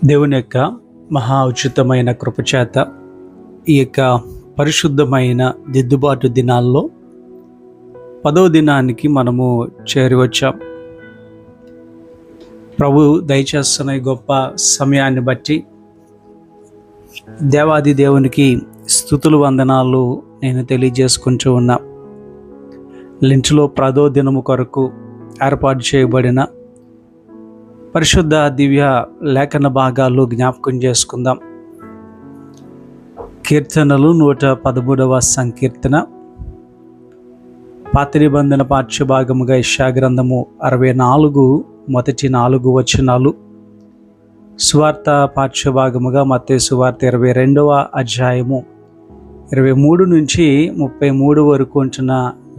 దేవుని యొక్క మహా ఉచితమైన కృపచేత ఈ యొక్క పరిశుద్ధమైన దిద్దుబాటు దినాల్లో 10వ దినానికి మనము చేరివచ్చాం. ప్రభు దయచేస్తున్న ఈ గొప్ప సమయాన్ని బట్టి దేవాది దేవునికి స్తుతులు వందనాలు నేను తెలియజేసుకుంటూ ఉన్నా. లించ్లో 10వ దినము కొరకు ఏర్పాటు చేయబడిన పరిశుద్ధ దివ్య లేఖన భాగాలు జ్ఞాపకం చేసుకుందాం. కీర్తనలు 113వ సంకీర్తన, పాత నిబంధన పాఠ్యభాగముగా యెషయా గ్రంథము 64 మొదటి 4 వచనాలు, సువార్త పాఠ్యభాగముగా మత్తయి సువార్త 22వ అధ్యాయము 23 నుంచి 33 వరకు ఉంటున్న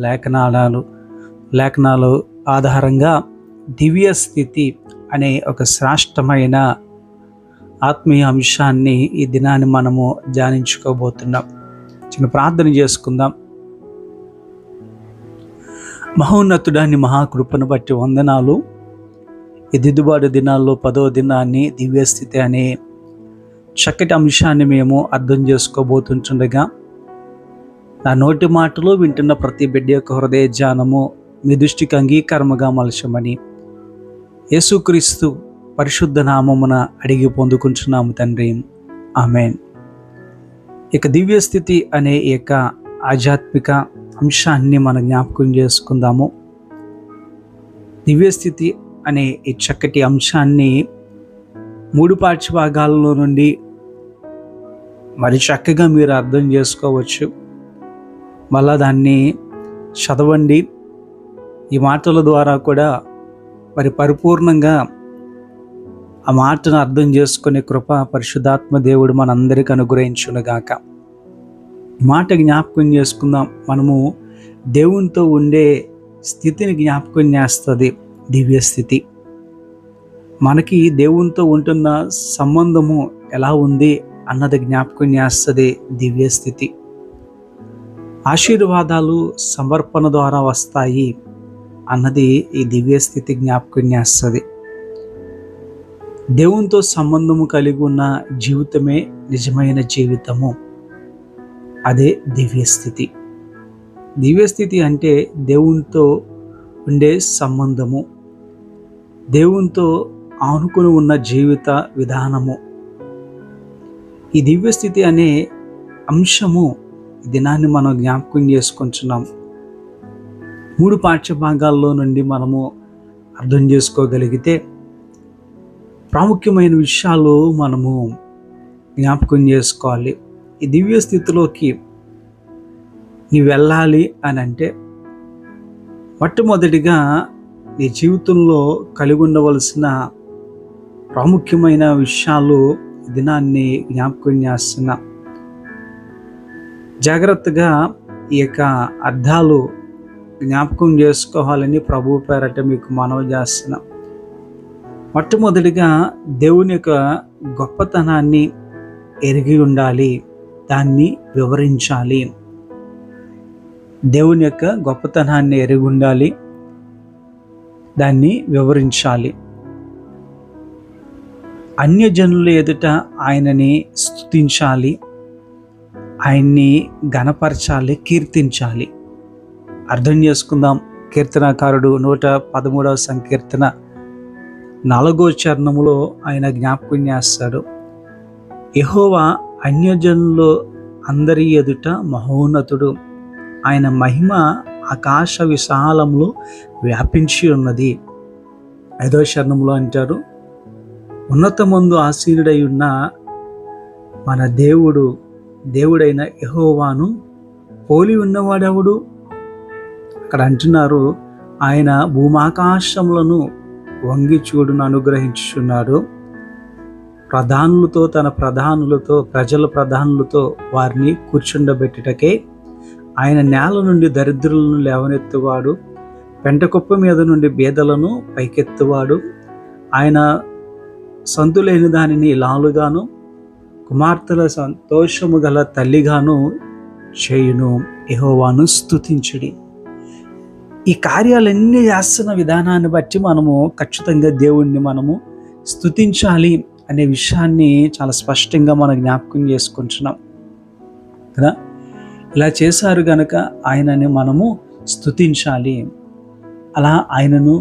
లేఖనాలు ఆధారంగా దివ్య స్థితి అనే ఒక శ్రేష్టమైన ఆత్మీయ అంశాన్ని ఈ దినాన్ని మనము ధ్యానించుకోబోతున్నాం. చిన్న ప్రార్థన చేసుకుందాం. మహోన్నతుడాన్ని మహాకృపను బట్టి వందనాలు. ఈ దిద్దుబాటు దినాల్లో 10వ దినాన్ని దివ్యస్థితి అనే చక్కటి అంశాన్ని మేము అర్థం చేసుకోబోతుంటుండగా నా నోటి మాటలు వింటున్న ప్రతి బిడ్డ యొక్క హృదయ ధ్యానము మీ దృష్టికి అంగీకారముగా మలచమని యేసుక్రీస్తు పరిశుద్ధ నామమున అడిగి పొందుకుంటున్నాము తండ్రి, ఆమెన్. ఇక దివ్యస్థితి అనే ఈ యొక్క ఆధ్యాత్మిక అంశాన్ని మనం జ్ఞాపకం చేసుకుందాము. దివ్యస్థితి అనే ఈ చక్కటి అంశాన్ని 3 పాఠ్యభాగాలలో నుండి మరి చక్కగా మీరు అర్థం చేసుకోవచ్చు. మళ్ళా దాన్ని చదవండి. ఈ మాటల ద్వారా కూడా మరి పరిపూర్ణంగా ఆ మాటను అర్థం చేసుకునే కృప పరిశుద్ధాత్మ దేవుడు మనందరికీ అనుగ్రహించునుగాక. మాట జ్ఞాపకం చేసుకుందాం. మనము దేవునితో ఉండే స్థితిని జ్ఞాపకం చేస్తుంది దివ్యస్థితి. మనకి దేవునితో ఉంటున్న సంబంధము ఎలా ఉంది అన్నది జ్ఞాపకం చేస్తుంది దివ్యస్థితి. ఆశీర్వాదాలు సమర్పణ ద్వారా వస్తాయి అన్నది ఈ దివ్యస్థితి జ్ఞాపకం చేస్తుంది. దేవునితో సంబంధము కలిగి ఉన్న జీవితమే నిజమైన జీవితము. అదే దివ్యస్థితి. దివ్యస్థితి అంటే దేవునితో ఉండే సంబంధము, దేవునితో ఆనుకుని ఉన్న జీవిత విధానము. ఈ దివ్యస్థితి అనే అంశము ఈ దినాన్ని మనం జ్ఞాపకం చేసుకుంటున్నాం. 3 పాఠ్యభాగాల్లో నుండి మనము అర్థం చేసుకోగలిగితే ప్రాముఖ్యమైన విషయాలు మనము జ్ఞాపకం చేసుకోవాలి. ఈ దివ్య స్థితిలోకి నీవు వెళ్ళాలి అని అంటే మొట్టమొదటిగా నీ జీవితంలో కలిగి ఉండవలసిన ప్రాముఖ్యమైన విషయాలు దినాన్ని జ్ఞాపకం చేస్తున్నా. జాగ్రత్తగా ఈ యొక్క అర్థాలు జ్ఞాపకం చేసుకోవాలని ప్రభు పేరట మీకు మనవి చేస్తున్నా. మొట్టమొదటిగా దేవుని యొక్క గొప్పతనాన్ని ఎరిగి ఉండాలి, దాన్ని వివరించాలి. దేవుని యొక్క గొప్పతనాన్ని ఎరిగి ఉండాలి, దాన్ని వివరించాలి. అన్యజనుల ఎదుట ఆయనని స్తుతించాలి, ఆయన్ని ఘనపరచాలి, కీర్తించాలి. అర్థం చేసుకుందాం. కీర్తనకారుడు 113వ సంకీర్తన 4వ చరణములో ఆయన జ్ఞాపకం చేస్తాడు, యెహోవా అన్యజనులు అందరి ఎదుట మహోన్నతుడు, ఆయన మహిమ ఆకాశ విశాలములో వ్యాపించి ఉన్నది. 5వ చరణంలో అంటారు, ఉన్నతమందు ఆసీనుడై ఉన్న మన దేవుడైన యెహోవాను పోలి ఉన్నవాడెవడు? అక్కడ అంటున్నారు, ఆయన భూమాకాశములను వంగి చూడును అనుగ్రహించుచున్నాడు. తన ప్రజల ప్రధానులతో వారిని కూర్చుండబెట్టుటకే ఆయన నేల నుండి దరిద్రులను లేవనెత్తువాడు, పెంటకుప్ప మీద నుండి బేదలను పైకెత్తువాడు. ఆయన సంతులేని దానిని లాలుగాను, కుమార్తెల సంతోషము గల తల్లిగాను చేయును. యెహోవాను స్తుతించుడి. ఈ కార్యాలన్నీ చేస్తున్న విధానాన్ని బట్టి మనము ఖచ్చితంగా దేవుణ్ణి మనము స్తుతించాలి అనే విషయాన్ని చాలా స్పష్టంగా మనం జ్ఞాపకం చేసుకుంటున్నాం కదా. ఇలా చేశారు గనక ఆయనని మనము స్తుతించాలి. అలా ఆయనను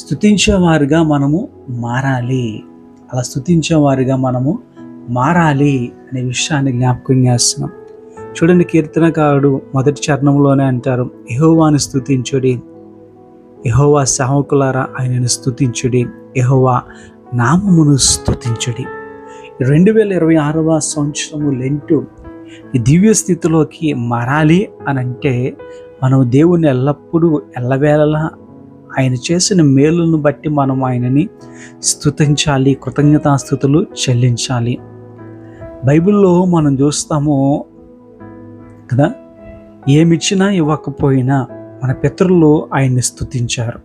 స్తుతించేవారుగా మనము మారాలి. అలా స్తుతించేవారుగా మనము మారాలి అనే విషయాన్ని జ్ఞాపకం చేస్తున్నాం. చూడండి, కీర్తనకారుడు మొదటి చరణంలోనే అంటారు, యెహోవాను స్తుతించుడి, యెహోవా సేవకులారా ఆయనను స్తుతించుడి, యెహోవా నామమును స్తుతించుడి. 2026వ సంవత్సరము లెంటు ఈ దివ్య స్థితిలోకి మారాలి అని అంటే మనం దేవుణ్ణి ఎల్లప్పుడూ ఎల్లవేళలా ఆయన చేసిన మేలును బట్టి మనం ఆయనని స్తుతించాలి, కృతజ్ఞతాస్తుతులు చెల్లించాలి. బైబిల్లో మనం చూస్తాము కదా, ఏమిచ్చినా ఇవ్వకపోయినా మన పితరులు ఆయన్ని స్తుతించారు.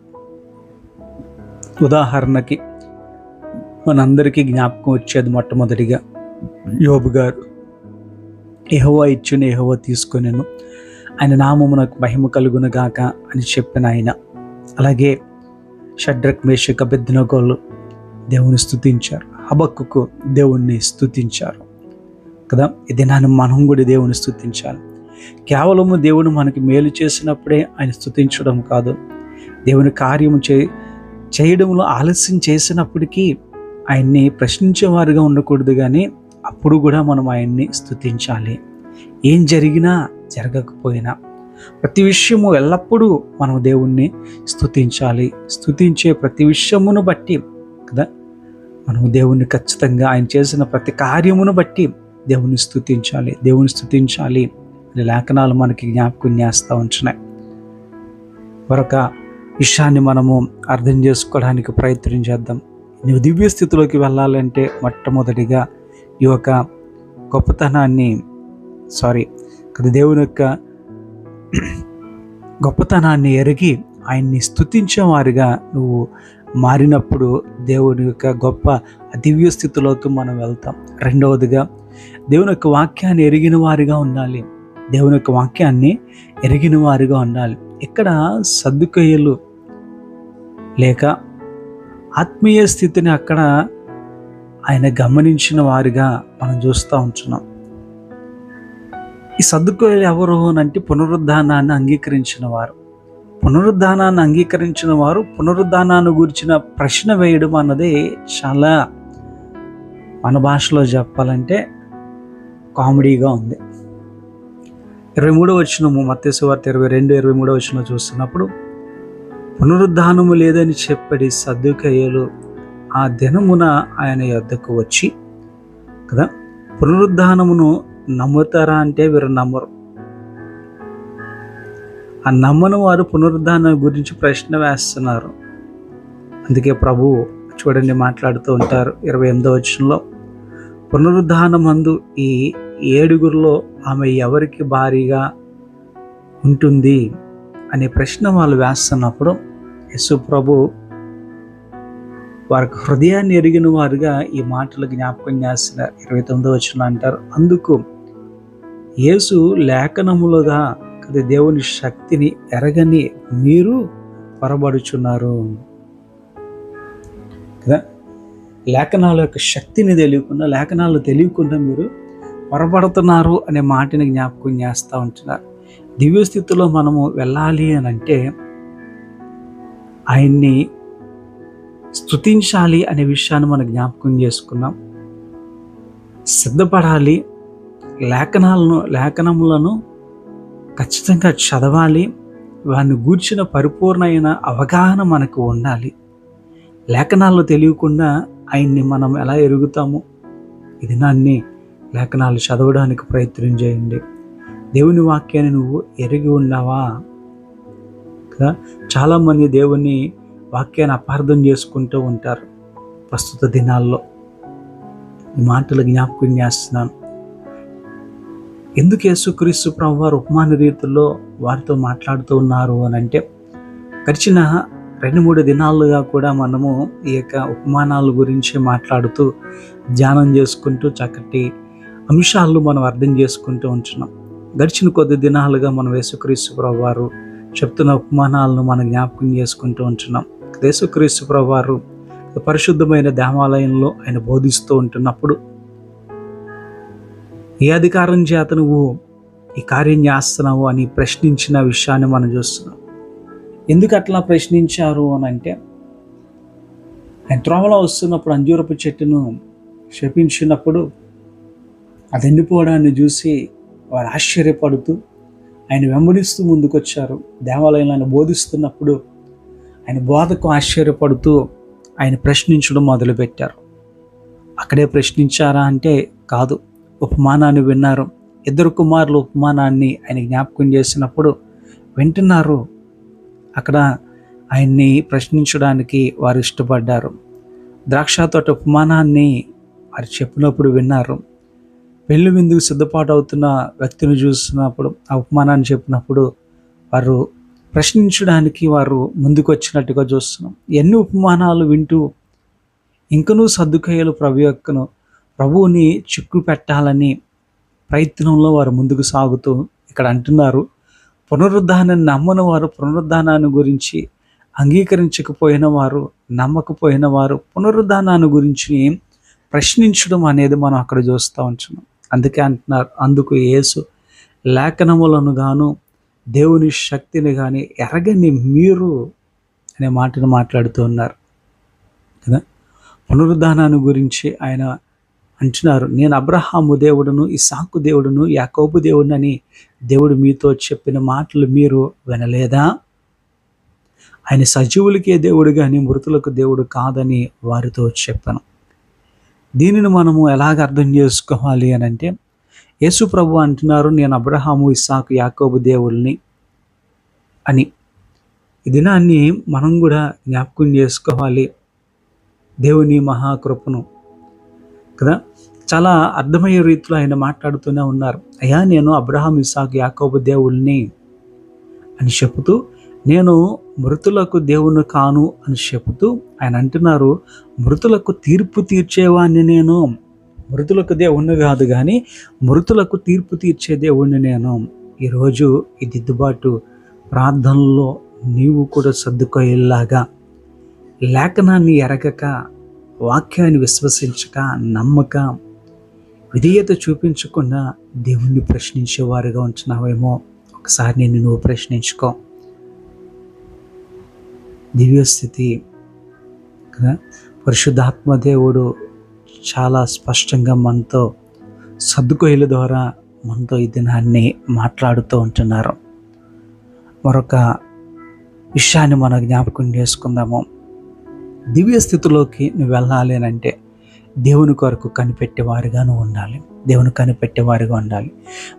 ఉదాహరణకి మనందరికీ జ్ఞాపకం వచ్చేది మొట్టమొదటిగా యోబు గారు. యెహోవా ఇచ్చును యెహోవా తీసుకొనెను, ఆయన నామమునకు మహిమ కలుగును గాక అని చెప్పిన ఆయన. అలాగే షడ్రక్ మేషక్ అబేద్నెగోలు దేవుని స్తుతించారు, హబక్కుకు దేవుణ్ణి స్తుతించారు కదా. ఈ దినాన్ని మనం కూడా దేవుని స్తుతించాలి. కేవలము దేవుడు మనకి మేలు చేసినప్పుడే ఆయన స్తుతించడం కాదు, దేవుని కార్యము చేయడంలో ఆలస్యం చేసినప్పటికీ ఆయన్ని ప్రశ్నించేవారుగా ఉండకూడదు, కానీ అప్పుడు కూడా మనం ఆయన్ని స్తుతించాలి. ఏం జరిగినా జరగకపోయినా ప్రతి విషయము ఎల్లప్పుడూ మనం దేవుణ్ణి స్తుతించాలి. స్తుతించే ప్రతి విషయమును బట్టి కదా మనం దేవుణ్ణి ఖచ్చితంగా ఆయన చేసిన ప్రతి కార్యమును బట్టి దేవుని స్తుతించాలి అనే లేఖనాలు మనకి జ్ఞాపకం చేస్తూ ఉంటున్నాయి. మరొక విషయాన్ని మనము అర్థం చేసుకోవడానికి ప్రయత్నం చేద్దాం. నువ్వు దివ్య స్థితిలోకి వెళ్ళాలంటే మొట్టమొదటిగా ఈ యొక్క దేవుని యొక్క గొప్పతనాన్ని ఎరిగి ఆయన్ని స్తుతించేవారుగా నువ్వు మారినప్పుడు దేవుని యొక్క గొప్ప దివ్య స్థితిలోకి మనం వెళ్తాం. రెండవదిగా దేవుని యొక్క వాక్యాన్ని ఎరిగిన వారిగా ఉండాలి. ఇక్కడ సద్దుకయ్యలు లేక ఆత్మీయ స్థితిని అక్కడ ఆయన గమనించిన వారిగా మనం చూస్తూ ఉంటున్నాం. ఈ సద్దుకయ్యలు ఎవరు అంటే పునరుద్ధానాన్ని అంగీకరించిన వారు పునరుద్ధానాన్ని గురించిన ప్రశ్న వేయడం అన్నది చాలా, మన భాషలో చెప్పాలంటే కామెడీగా ఉంది. 23వ వచనము మత్తయి సువార్త 22-23వ వచనం చూస్తున్నప్పుడు, పునరుద్ధానము లేదని చెప్పడి సద్దుకయ్యలు ఆ దినమున ఆయన యొద్దకు వచ్చి కదా, పునరుద్ధానమును నమ్ముతారా అంటే వీరు నమ్మరు. ఆ నమ్మని వారు పునరుద్ధానం గురించి ప్రశ్న వేస్తున్నారు. అందుకే ప్రభువు చూడండి మాట్లాడుతూ ఉంటారు 28వ వచనంలో, పునరుద్ధానమందు ఈ 7గురిలో ఆమె ఎవరికి భారీగా ఉంటుంది అనే ప్రశ్న వాళ్ళు వేస్తున్నప్పుడు యేసు ప్రభు వారికి హృదయాన్ని ఎరిగిన వారుగా ఈ మాటలు జ్ఞాపకం చేస్తున్నారు. 29వ వచనం అంటారు, అందుకు యేసు లేఖనములుగా కదా దేవుని శక్తిని ఎరగని మీరు పొరబడుచున్నారు కదా. లేఖనాల యొక్క శక్తిని తెలియకుండా మీరు పొరపడుతున్నారు అనే మాటని జ్ఞాపకం చేస్తూ ఉంటున్నారు. దివ్య స్థితిలో మనము వెళ్ళాలి అని అంటే ఆయన్ని స్తుతించాలి అనే విషయాన్ని మనం జ్ఞాపకం చేసుకున్నాం. సిద్ధపడాలి, లేఖనములను ఖచ్చితంగా చదవాలి, వారిని గూర్చిన పరిపూర్ణమైన అవగాహన మనకు ఉండాలి. లేఖనాలు తెలియకుండా ఆయన్ని మనం ఎలా ఎరుగుతాము? ఈ దినాన్ని లేఖనాలు చదవడానికి ప్రయత్నం చేయండి. దేవుని వాక్యాన్ని నువ్వు ఎరిగి ఉన్నావా కదా. చాలామంది దేవుని వాక్యాన్ని అపార్థం చేసుకుంటూ ఉంటారు. ప్రస్తుత దినాల్లో ఈ మాటలు జ్ఞాపకం చేస్తున్నాను. ఎందుకు యేసుక్రీస్తు ప్రభువారు ఉపమాన రీతిలో వారితో మాట్లాడుతూ ఉన్నారు అని అంటే, గడిచిన 2-3 దినాలుగా కూడా మనము ఈ యొక్క ఉపమానాల గురించి మాట్లాడుతూ ధ్యానం చేసుకుంటూ చక్కటి అంశాలను మనం అర్థం చేసుకుంటూ ఉంటున్నాం. గడిచిన కొద్ది దినాలుగా మనం యేసుక్రీస్తు ప్రభువారు చెప్తున్న ఉపమానాలను మనం జ్ఞాపకం చేసుకుంటూ ఉంటున్నాం. యేసుక్రీస్తు ప్రభువారు పరిశుద్ధమైన దేవాలయంలో ఆయన బోధిస్తూ ఉంటున్నప్పుడు ఏ అధికారం చేత నువ్వు ఈ కార్యం చేస్తున్నావు అని ప్రశ్నించిన విషయాన్ని మనం చూస్తున్నాం. ఎందుకు అట్లా ప్రశ్నించారు అని అంటే, ఆయన త్రోవలో వస్తున్నప్పుడు అంజూరపు చెట్టును శపించినప్పుడు అది ఎండిపోవడాన్ని చూసి వారు ఆశ్చర్యపడుతూ ఆయన వెంబడిస్తూ ముందుకొచ్చారు. దేవాలయంలో ఆయన బోధిస్తున్నప్పుడు ఆయన బోధకు ఆశ్చర్యపడుతూ ఆయన ప్రశ్నించడం మొదలుపెట్టారు. అక్కడే ప్రశ్నించారా అంటే కాదు, ఉపమానాన్ని విన్నారు. 2 కుమారులు ఉపమానాన్ని ఆయన జ్ఞాపకం చేసినప్పుడు వింటున్నారు. అక్కడ ఆయన్ని ప్రశ్నించడానికి వారు ఇష్టపడ్డారు. ద్రాక్ష తోట ఉపమానాన్ని వారు చెప్పినప్పుడు విన్నారు. పెళ్లి విందుకు సిద్ధపాటు అవుతున్న వ్యక్తిని చూసినప్పుడు, ఆ ఉపమానాన్ని చెప్పినప్పుడు వారు ప్రశ్నించడానికి వారు ముందుకు వచ్చినట్టుగా చూస్తున్నాం. ఎన్ని ఉపమానాలు వింటూ ఇంకనూ సద్దుకయ్యలు ప్రభువుని చిక్కు పెట్టాలని ప్రయత్నంలో వారు ముందుకు సాగుతూ ఇక్కడ అంటున్నారు, పునరుద్ధానాన్ని నమ్మని వారు, పునరుద్ధానాన్ని గురించి అంగీకరించకపోయిన వారు, నమ్మకపోయిన వారు పునరుద్ధానాన్ని గురించి ప్రశ్నించడం అనేది మనం అక్కడ చూస్తూ ఉంటున్నాం. అందుకే అంటున్నారు, అందుకు యేసు లేఖనములను గాను దేవుని శక్తిని కానీ ఎరగని మీరు అనే మాటను మాట్లాడుతూ ఉన్నారు కదా. పునరుద్ధానాన్ని గురించి ఆయన అంటున్నారు, నేను అబ్రహాము దేవుడును, ఇస్సాకు దేవుడును, యాకోబు దేవుడును అని దేవుడు మీతో చెప్పిన మాటలు మీరు వినలేదా? ఆయన సజీవులకే దేవుడు కానీ మృతులకు దేవుడు కాదని వారితో చెప్పాను. దీనిని మనము ఎలాగ అర్థం చేసుకోవాలి అని అంటే, యేసు ప్రభు అంటున్నారు, నేను అబ్రహాము, ఇస్సాకు, యాకోబు దేవుల్ని అని. ఈ దినాన్ని మనం కూడా జ్ఞాపకం చేసుకోవాలి, దేవుని మహాకృపను కదా. చాలా అర్థమయ్యే రీతిలో ఆయన మాట్లాడుతూనే ఉన్నారు. అయ్యా, నేను అబ్రహాం, ఇస్సాకు, యాకోబు దేవుల్ని అని చెబుతూ, నేను మృతులకు దేవుని కాను అని చెబుతూ ఆయన అంటున్నారు, మృతులకు తీర్పు తీర్చేవాడిని నేను. మృతులకు దేవుణ్ణి కాదు కానీ మృతులకు తీర్పు తీర్చే దేవుణ్ణి నేను. ఈరోజు ఈ దిద్దుబాటు ప్రార్థనలో నీవు కూడా సర్దుకోయేలాగా, లేఖనాన్ని ఎరగక, వాక్యాన్ని విశ్వసించక, నమ్మక, విధేయత చూపించకుండా దేవుణ్ణి ప్రశ్నించేవారుగా ఉంటున్నావేమో ఒకసారి నేను నువ్వు ప్రశ్నించుకో. దివ్యస్థితి కదా, పరిశుద్ధాత్మ దేవుడు చాలా స్పష్టంగా మనతో సర్దుకోయల ద్వారా మనతో ఈ దినాన్ని మాట్లాడుతూ ఉంటున్నారు. మరొక విషయాన్ని మనం జ్ఞాపకం చేసుకుందాము. దివ్య స్థితిలోకి నువ్వు వెళ్ళాలి అని అంటే దేవుని కొరకు కనిపెట్టేవారుగా నువ్వు ఉండాలి. దేవుని కనిపెట్టేవారుగా ఉండాలి.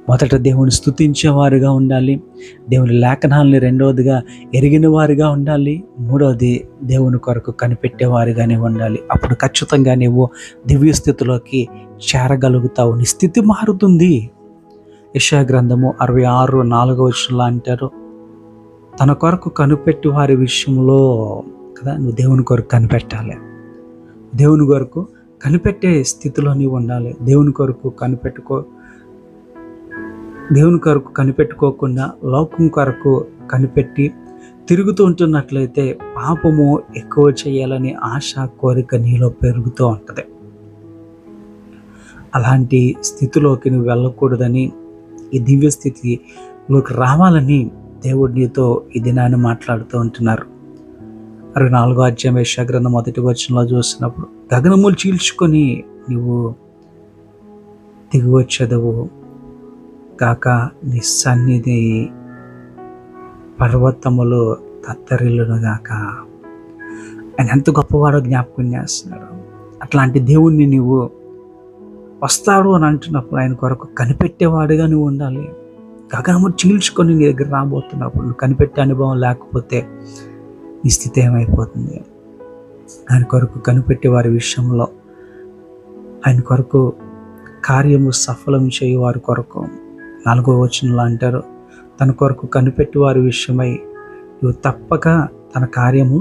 మొదట దేవుని స్తుతించేవారుగా ఉండాలి. దేవుని లేఖనాలని రెండవదిగా ఎరిగిన వారుగా ఉండాలి. మూడవది దేవుని కొరకు కనిపెట్టేవారుగానే ఉండాలి. అప్పుడు ఖచ్చితంగా నువ్వు దివ్య స్థితిలోకి చేరగలుగుతావు. నీ స్థితి మారుతుంది. యెషయా గ్రంథము 66:4 అంటారు, తన కొరకు కనిపెట్టి వారి విషయంలో కదా, నువ్వు దేవుని కొరకు కనిపెట్టాలి. దేవుని కొరకు కనిపెట్టే స్థితిలో నీవు ఉండాలి. దేవుని కొరకు కనిపెట్టుకోకుండా లోకం కొరకు కనిపెట్టి తిరుగుతూ ఉంటున్నట్లయితే పాపము ఎక్కువ చేయాలని ఆశ, కోరిక నీలో పెరుగుతూ ఉంటుంది. అలాంటి స్థితిలోకి నువ్వు వెళ్ళకూడదని, ఈ దివ్య స్థితిలోకి రావాలని దేవుడు నీతో ఈ దినాన్ని మాట్లాడుతూ ఉంటున్నారు. 64వ అధ్యాయం యెషయా గ్రంథం 1వ వచనంలో చూసినప్పుడు, గగనములు చీల్చుకొని నువ్వు దిగి వచ్చేదవు కాక, నీ సన్నిధి పర్వతములు తత్తరిల్లును గాక. ఆయన ఎంత గొప్పవాడో జ్ఞాపకం చేస్తున్నాడు. అట్లాంటి దేవుణ్ణి నువ్వు వస్తాడు అని అంటున్నప్పుడు ఆయన కొరకు కనిపెట్టేవాడుగా నువ్వు ఉండాలి. గగనములు చీల్చుకొని నీ దగ్గర రాబోతున్నప్పుడు నువ్వు కనిపెట్టే అనుభవం లేకపోతే నీ స్థితి ఏమైపోతుంది? ఆయన కొరకు కనిపెట్టే వారి విషయంలో, ఆయన కొరకు కార్యము సఫలం చేయు వారి కొరకు 4వ వచనంలో అంటారు, తన కొరకు కనిపెట్టి వారి విషయమై నువ్వు తప్పక తన కార్యము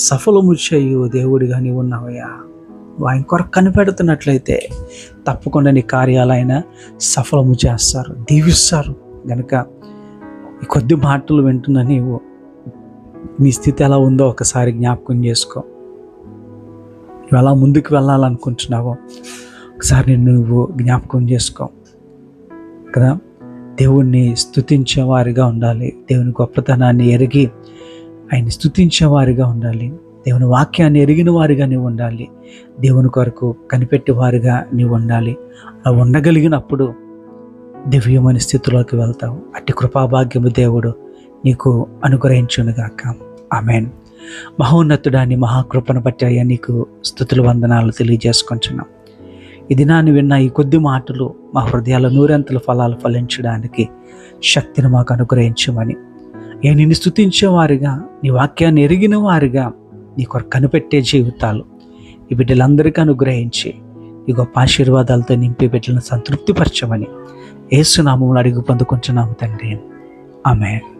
సఫలము చేయు దేవుడిగా నీవు ఉన్నావయ్యా. ఆయన కొరకు కనిపెడుతున్నట్లయితే తప్పకుండా నీ కార్యాలు ఆయన సఫలము చేస్తారు, దీవిస్తారు. గనుక ఈ కొద్ది మాటలు వింటున్న నీవు నీ స్థితి ఎలా ఉందో ఒకసారి జ్ఞాపకం చేసుకో. నువ్వు ఎలా ముందుకు వెళ్ళాలనుకుంటున్నావో ఒకసారి నువ్వు జ్ఞాపకం చేసుకో కదా. దేవుణ్ణి స్తుతించేవారిగా ఉండాలి, దేవుని గొప్పతనాన్ని ఎరిగి ఆయన్ని స్తుతించేవారిగా ఉండాలి, దేవుని వాక్యాన్ని ఎరిగిన వారిగా నీవు ఉండాలి, దేవుని కొరకు కనిపెట్టేవారిగా నీవు ఉండాలి. అలా ఉండగలిగినప్పుడు దివ్యమైన స్థితిలోకి వెళ్తావు. అట్టి కృపాభాగ్యము దేవుడు నీకు అనుగ్రహించునుగాక. ఆమేన్. మహోన్నతుడాన్ని మహాకృపను బట్టి అయ్యా నీకు స్తుతులు వందనాలు తెలియజేసుకుంటున్నాం. ఈ దినాన్ని విన్న ఈ కొద్ది మాటలు మా హృదయాల నూరంతల ఫలాలు ఫలించడానికి శక్తిని మాకు అనుగ్రహించమని, నిన్ను స్తుతించేవారిగా, నీ వాక్యాన్ని ఎరిగిన వారిగా నీ కొరకు కనిపెట్టే జీవితాలు ఈ బిడ్డలందరికీ అనుగ్రహించి ఈ గొప్ప ఆశీర్వాదాలతో నింపి బిడ్డలను సంతృప్తిపరచమని యేసు నామములో అడిగి పొందుకుంటున్నాము తండ్రి. ఆమేన్.